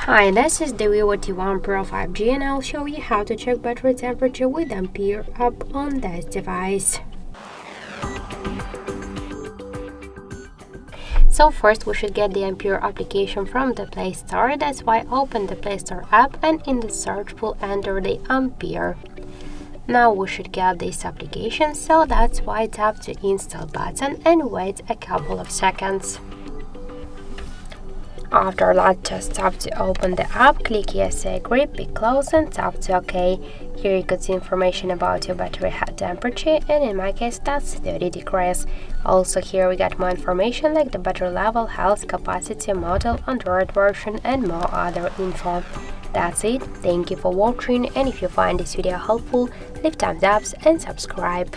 Hi, this is the Vivo T1 Pro 5G and I'll show you how to check battery temperature with Ampere app on this device. So first we should get the Ampere application from the Play Store. That's why open the Play Store app and in the search pool enter the Ampere. Now we should get this application, so that's why tap the install button and wait a couple of seconds. After that, just tap to open the app, click yes, I agree, pick close and tap to OK. Here you could see information about your battery temperature, and in my case that's 30 degrees. Also here we got more information like the battery level, health, capacity, model, Android version and more other info. That's it, thank you for watching, and if you find this video helpful, leave thumbs up and subscribe.